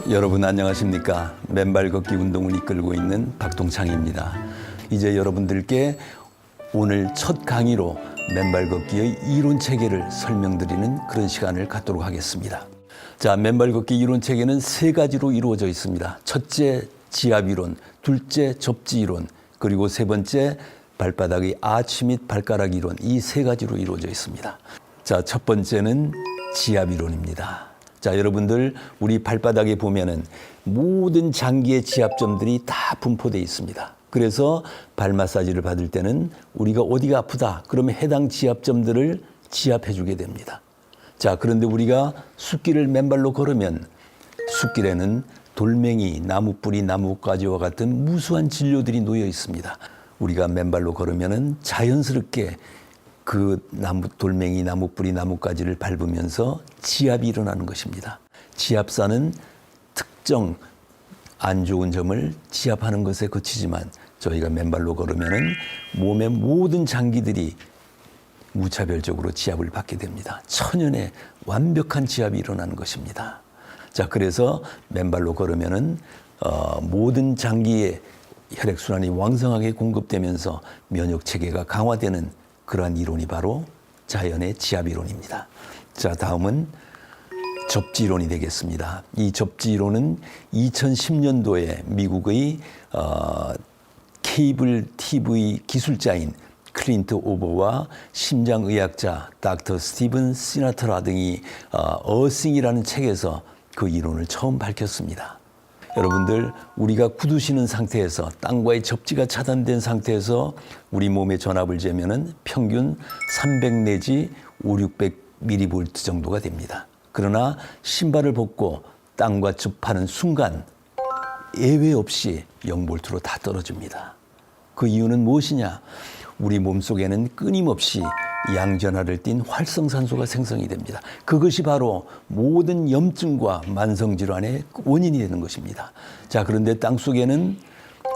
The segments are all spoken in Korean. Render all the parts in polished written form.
여러분 안녕하십니까? 맨발 걷기 운동을 이끌고 있는 박동창입니다. 이제 여러분들께 오늘 첫 강의로 맨발 걷기의 이론 체계를 설명드리는 그런 시간을 갖도록 하겠습니다. 자, 맨발 걷기 이론 체계는 세 가지로 이루어져 있습니다. 첫째, 지압 이론, 둘째, 접지 이론, 그리고 세 번째, 발바닥의 아치 및 발가락 이론, 이 세 가지로 이루어져 있습니다. 자, 첫 번째는 지압 이론입니다. 자, 여러분들 우리 발바닥에 보면은 모든 장기의 지압점들이 다 분포되어 있습니다. 그래서 발 마사지를 받을 때는 우리가 어디가 아프다 그러면 해당 지압점들을 지압해 주게 됩니다. 자, 그런데 우리가 숲길을 맨발로 걸으면 숲길에는 돌멩이, 나무뿌리, 나뭇가지와 같은 무수한 진료들이 놓여 있습니다. 우리가 맨발로 걸으면은 자연스럽게 그 돌멩이, 나무뿌리, 나뭇가지를 밟으면서 지압이 일어나는 것입니다. 지압사는 특정 안 좋은 점을 지압하는 것에 그치지만 저희가 맨발로 걸으면은 몸의 모든 장기들이 무차별적으로 지압을 받게 됩니다. 천연의 완벽한 지압이 일어나는 것입니다. 자, 그래서 맨발로 걸으면은 모든 장기에 혈액순환이 왕성하게 공급되면서 면역 체계가 강화되는 그러한 이론이 바로 자연의 지압 이론입니다. 자, 다음은 접지 이론이 되겠습니다. 이 접지 이론은 2010년도에 미국의 케이블 TV 기술자인 클린트 오버와 심장의학자 닥터 스티븐 시나트라 등이 어싱이라는 책에서 그 이론을 처음 밝혔습니다. 여러분들, 우리가 구두 신은 상태에서 땅과의 접지가 차단된 상태에서 우리 몸의 전압을 재면은 평균 300 내지 500-600mV 정도가 됩니다. 그러나 신발을 벗고 땅과 접하는 순간 예외 없이 0V로 다 떨어집니다. 그 이유는 무엇이냐? 우리 몸속에는 끊임없이 양전하를 띤 활성산소가 생성이 됩니다. 그것이 바로 모든 염증과 만성질환의 원인이 되는 것입니다. 자, 그런데 땅속에는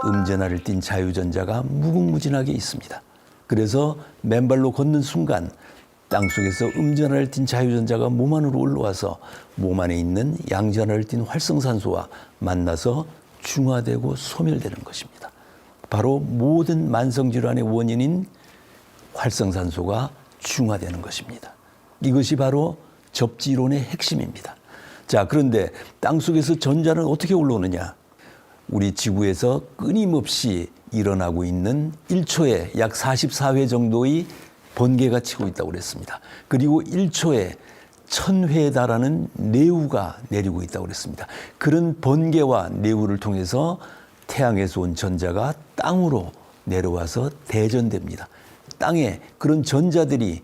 음전하를 띤 자유전자가 무궁무진하게 있습니다. 그래서 맨발로 걷는 순간 땅속에서 음전하를 띤 자유전자가 몸 안으로 올라와서 몸 안에 있는 양전하를 띤 활성산소와 만나서 중화되고 소멸되는 것입니다. 바로 모든 만성질환의 원인인 활성산소가 중화되는 것입니다. 이것이 바로 접지 이론의 핵심입니다. 자, 그런데 땅속에서 전자는 어떻게 올라오느냐? 우리 지구에서 끊임없이 일어나고 있는 1초에 약 44회 정도의 번개가 치고 있다고 그랬습니다. 그리고 1초에 1000회에 달하는 뇌우가 내리고 있다고 그랬습니다. 그런 번개와 뇌우를 통해서 태양에서 온 전자가 땅으로 내려와서 대전됩니다. 땅에 그런 전자들이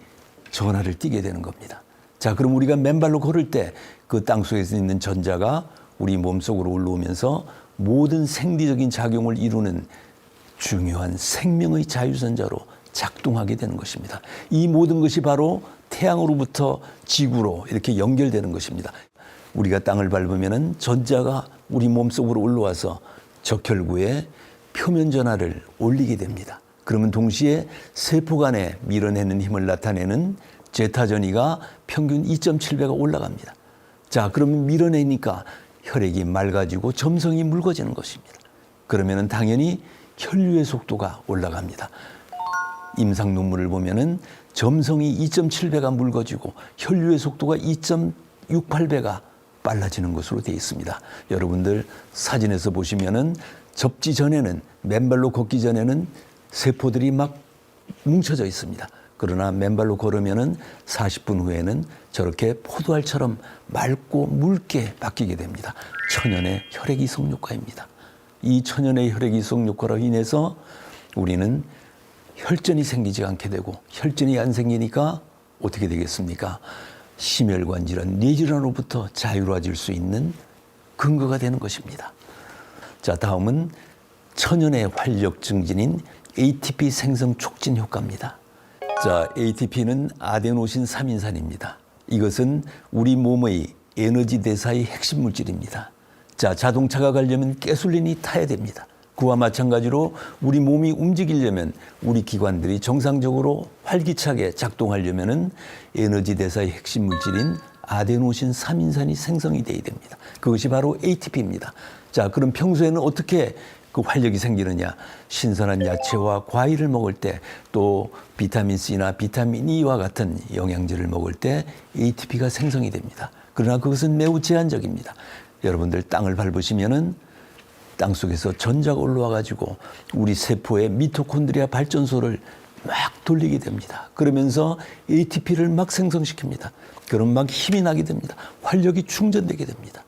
전하를 띠게 되는 겁니다. 자, 그럼 우리가 맨발로 걸을 때 그 땅속에서 있는 전자가 우리 몸속으로 올라오면서 모든 생리적인 작용을 이루는 중요한 생명의 자유전자로 작동하게 되는 것입니다. 이 모든 것이 바로 태양으로부터 지구로 이렇게 연결되는 것입니다. 우리가 땅을 밟으면 전자가 우리 몸속으로 올라와서 적혈구에 표면 전하를 올리게 됩니다. 그러면 동시에 세포 간에 밀어내는 힘을 나타내는 제타전이가 평균 2.7배가 올라갑니다. 자, 그러면 밀어내니까 혈액이 맑아지고 점성이 묽어지는 것입니다. 그러면 당연히 혈류의 속도가 올라갑니다. 임상 논문을 보면은 점성이 2.7배가 묽어지고 혈류의 속도가 2.68배가 빨라지는 것으로 되어 있습니다. 여러분들 사진에서 보시면은 접지 전에는, 맨발로 걷기 전에는 세포들이 막 뭉쳐져 있습니다. 그러나 맨발로 걸으면은 40분 후에는 저렇게 포도알처럼 맑고 묽게 바뀌게 됩니다. 천연의 혈액 이송 효과입니다. 이 천연의 혈액 이송 효과로 인해서 우리는 혈전이 생기지 않게 되고, 혈전이 안 생기니까 어떻게 되겠습니까? 심혈관 질환, 뇌질환으로부터 자유로워질 수 있는 근거가 되는 것입니다. 자, 다음은 천연의 활력 증진인 ATP 생성 촉진 효과입니다. 자, ATP는 아데노신 3인산입니다. 이것은 우리 몸의 에너지 대사의 핵심 물질입니다. 자, 자동차가 가려면 가솔린이 타야 됩니다. 그와 마찬가지로 우리 몸이 움직이려면 우리 기관들이 정상적으로 활기차게 작동하려면은 에너지 대사의 핵심 물질인 아데노신 3인산이 생성이 돼야 됩니다. 그것이 바로 ATP입니다. 자, 그럼 평소에는 어떻게 그 활력이 생기느냐? 신선한 야채와 과일을 먹을 때, 또 비타민 C나 비타민 E와 같은 영양제를 먹을 때 ATP가 생성이 됩니다. 그러나 그것은 매우 제한적입니다. 여러분들 땅을 밟으시면은 땅 속에서 전자가 올라와 가지고 우리 세포의 미토콘드리아 발전소를 막 돌리게 됩니다. 그러면서 ATP를 막 생성시킵니다. 그럼 막 힘이 나게 됩니다. 활력이 충전되게 됩니다.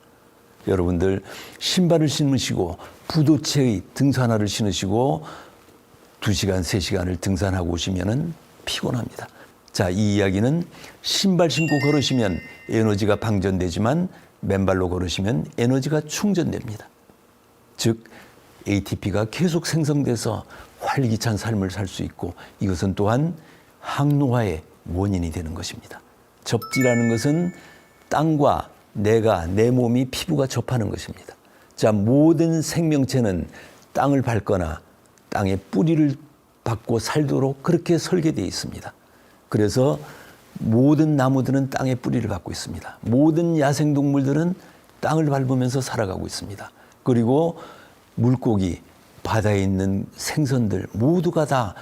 여러분들 신발을 신으시고 부도체의 등산화를 신으시고 2시간, 3시간을 등산하고 오시면은 피곤합니다. 자, 이 이야기는 신발 신고 걸으시면 에너지가 방전되지만 맨발로 걸으시면 에너지가 충전됩니다. 즉 ATP가 계속 생성돼서 활기찬 삶을 살 수 있고, 이것은 또한 항노화의 원인이 되는 것입니다. 접지라는 것은 땅과 내 몸이 피부가 접하는 것입니다. 자, 모든 생명체는 땅을 밟거나 땅의 뿌리를 받고 살도록 그렇게 설계되어 있습니다. 그래서 모든 나무들은 땅의 뿌리를 받고 있습니다. 모든 야생동물들은 땅을 밟으면서 살아가고 있습니다. 그리고 물고기, 바다에 있는 생선들 모두가 다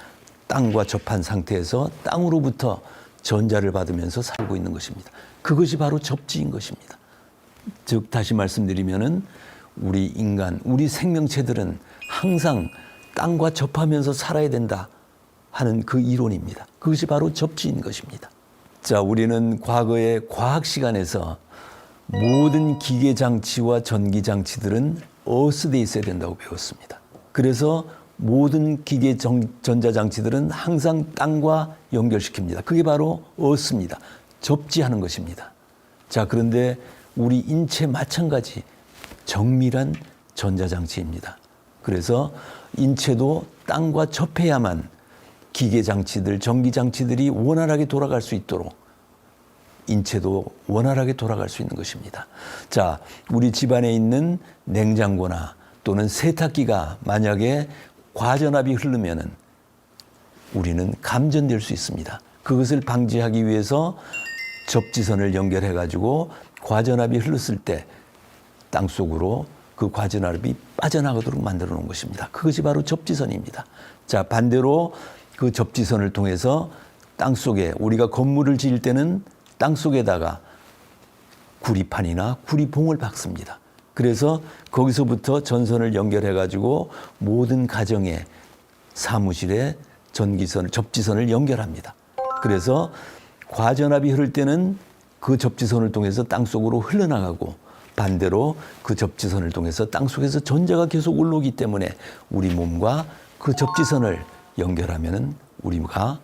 땅과 접한 상태에서 땅으로부터 전자를 받으면서 살고 있는 것입니다. 그것이 바로 접지인 것입니다. 즉 다시 말씀드리면은 우리 인간, 우리 생명체들은 항상 땅과 접하면서 살아야 된다 하는 그 이론입니다. 그것이 바로 접지인 것입니다. 자, 우리는 과거의 과학 시간에서 모든 기계 장치와 전기 장치들은 어스돼 있어야 된다고 배웠습니다. 그래서 모든 기계 전자 장치들은 항상 땅과 연결시킵니다. 그게 바로 어스입니다. 접지하는 것입니다. 자, 그런데 우리 인체 마찬가지 정밀한 전자장치입니다. 그래서 인체도 땅과 접해야만 기계 장치들, 전기 장치들이 원활하게 돌아갈 수 있도록 인체도 원활하게 돌아갈 수 있는 것입니다. 자, 우리 집안에 있는 냉장고나 또는 세탁기가 만약에 과전압이 흐르면은 우리는 감전될 수 있습니다. 그것을 방지하기 위해서 접지선을 연결해 가지고 과전압이 흘렀을 때 땅속으로 그 과전압이 빠져나가도록 만들어 놓은 것입니다. 그것이 바로 접지선입니다. 자, 반대로 그 접지선을 통해서 땅속에 우리가 건물을 지을 때는 땅속에다가 구리판이나 구리봉을 박습니다. 그래서 거기서부터 전선을 연결해 가지고 모든 가정의 사무실에 접지선을 연결합니다. 그래서 과전압이 흐를 때는 그 접지선을 통해서 땅속으로 흘러나가고, 반대로 그 접지선을 통해서 땅속에서 전자가 계속 올라오기 때문에 우리 몸과 그 접지선을 연결하면은 우리가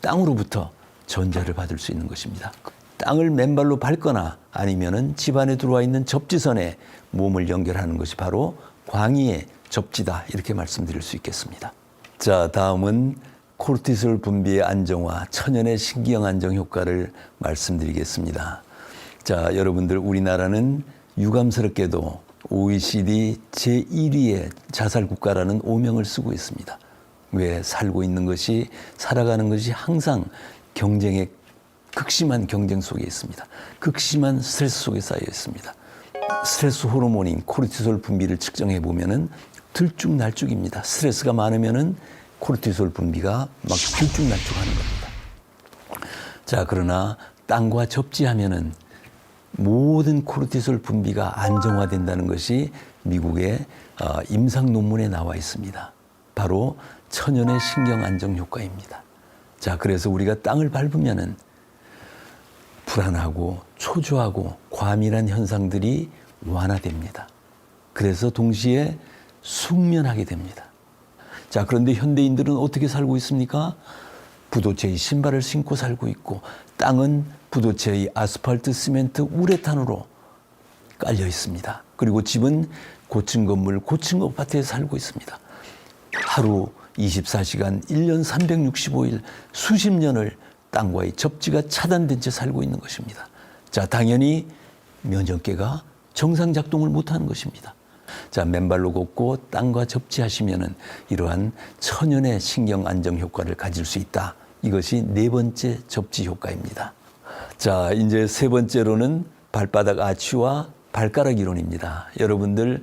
땅으로부터 전자를 받을 수 있는 것입니다. 땅을 맨발로 밟거나 아니면은 집안에 들어와 있는 접지선에 몸을 연결하는 것이 바로 광의의 접지다, 이렇게 말씀드릴 수 있겠습니다. 자, 다음은 코르티솔 분비의 안정화, 천연의 신경 안정 효과를 말씀드리겠습니다. 자, 여러분들 우리나라는 유감스럽게도 OECD 제1위의 자살 국가라는 오명을 쓰고 있습니다. 왜? 살아가는 것이 항상 경쟁의 극심한 경쟁 속에 있습니다. 극심한 스트레스 속에 쌓여 있습니다. 스트레스 호르몬인 코르티솔 분비를 측정해 보면은 들쭉날쭉입니다. 스트레스가 많으면은 코르티솔 분비가 막 들쭉날쭉하는 겁니다. 자, 그러나 땅과 접지하면은 모든 코르티솔 분비가 안정화된다는 것이 미국의 임상 논문에 나와 있습니다. 바로 천연의 신경 안정 효과입니다. 자, 그래서 우리가 땅을 밟으면은 불안하고 초조하고 과민한 현상들이 완화됩니다. 그래서 동시에 숙면하게 됩니다. 자, 그런데 현대인들은 어떻게 살고 있습니까? 부도체의 신발을 신고 살고 있고, 땅은 부도체의 아스팔트, 시멘트, 우레탄으로 깔려 있습니다. 그리고 집은 고층 건물, 고층 아파트에 살고 있습니다. 하루 24시간, 1년 365일, 수십 년을 땅과의 접지가 차단된 채 살고 있는 것입니다. 자, 당연히 면역계가 정상 작동을 못하는 것입니다. 자, 맨발로 걷고 땅과 접지하시면은 이러한 천연의 신경 안정 효과를 가질 수 있다. 이것이 네 번째 접지 효과입니다. 자, 이제 세 번째로는 발바닥 아치와 발가락 이론입니다. 여러분들,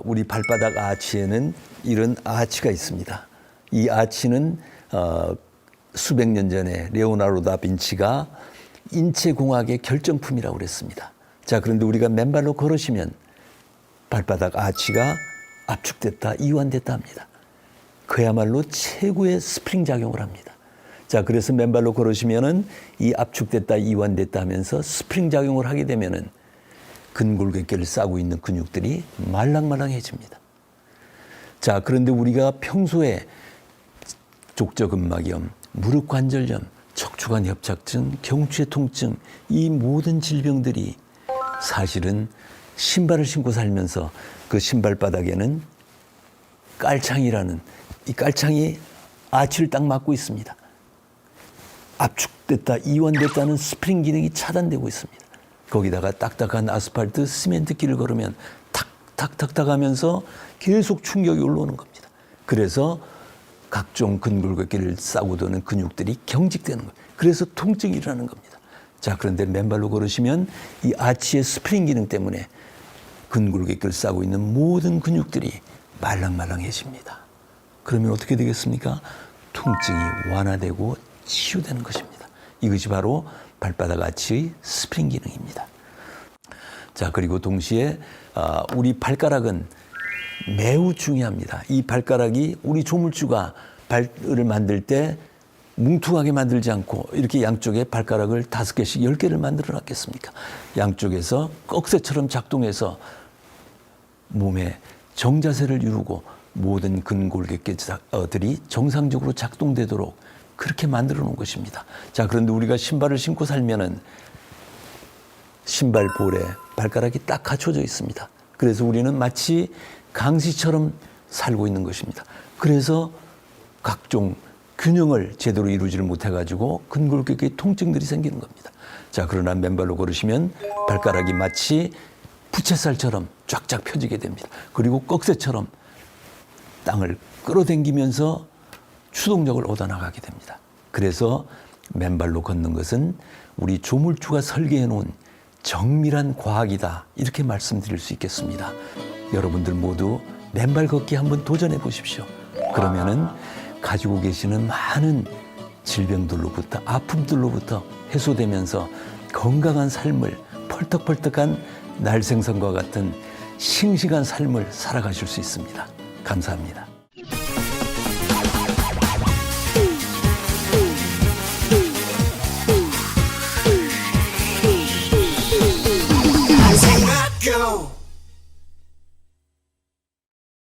우리 발바닥 아치에는 이런 아치가 있습니다. 이 아치는 수백 년 전에 레오나르도 다빈치가 인체공학의 결정품이라고 그랬습니다. 자, 그런데 우리가 맨발로 걸으시면 발바닥 아치가 압축됐다, 이완됐다 합니다. 그야말로 최고의 스프링 작용을 합니다. 자, 그래서 맨발로 걸으시면은 이 압축됐다, 이완됐다 하면서 스프링 작용을 하게 되면은 근골격계를 싸고 있는 근육들이 말랑말랑해집니다. 자, 그런데 우리가 평소에 족저근막염, 무릎 관절염, 척추관 협착증, 경추의 통증, 이 모든 질병들이 사실은 신발을 신고 살면서 그 신발바닥에는 깔창이라는 이 깔창이 아치를 딱 막고 있습니다. 압축됐다, 이완됐다는 스프링 기능이 차단되고 있습니다. 거기다가 딱딱한 아스팔트, 시멘트 길을 걸으면 탁탁탁탁 하면서 계속 충격이 올라오는 겁니다. 그래서 각종 근골격계를 싸고 도는 근육들이 경직되는 거예요. 그래서 통증이 일어나는 겁니다. 자, 그런데 맨발로 걸으시면 이 아치의 스프링 기능 때문에 근골격계를 싸고 있는 모든 근육들이 말랑말랑해집니다. 그러면 어떻게 되겠습니까? 통증이 완화되고 치유되는 것입니다. 이것이 바로 발바닥 아치의 스프링 기능입니다. 자, 그리고 동시에 우리 발가락은 매우 중요합니다. 이 발가락이 우리 조물주가 발을 만들 때 뭉툭하게 만들지 않고 이렇게 양쪽에 발가락을 5개씩 10개를 만들어 놨겠습니까? 양쪽에서 꺽쇠처럼 작동해서 몸에 정자세를 이루고 모든 근골격계들이 정상적으로 작동되도록 그렇게 만들어 놓은 것입니다. 자, 그런데 우리가 신발을 신고 살면은 신발 볼에 발가락이 딱 갖춰져 있습니다. 그래서 우리는 마치 강시처럼 살고 있는 것입니다. 그래서 각종 균형을 제대로 이루지를 못해가지고 근골격계 통증들이 생기는 겁니다. 자, 그러나 맨발로 걸으시면 발가락이 마치 부채살처럼 쫙쫙 펴지게 됩니다. 그리고 꺽쇠처럼 땅을 끌어당기면서 추동력을 얻어나가게 됩니다. 그래서 맨발로 걷는 것은 우리 조물주가 설계해 놓은 정밀한 과학이다, 이렇게 말씀드릴 수 있겠습니다. 여러분들 모두 맨발 걷기 한번 도전해 보십시오. 그러면은 가지고 계시는 많은 질병들로부터, 아픔들로부터 해소되면서 건강한 삶을, 펄떡펄떡한 날생선과 같은 싱싱한 삶을 살아가실 수 있습니다. 감사합니다.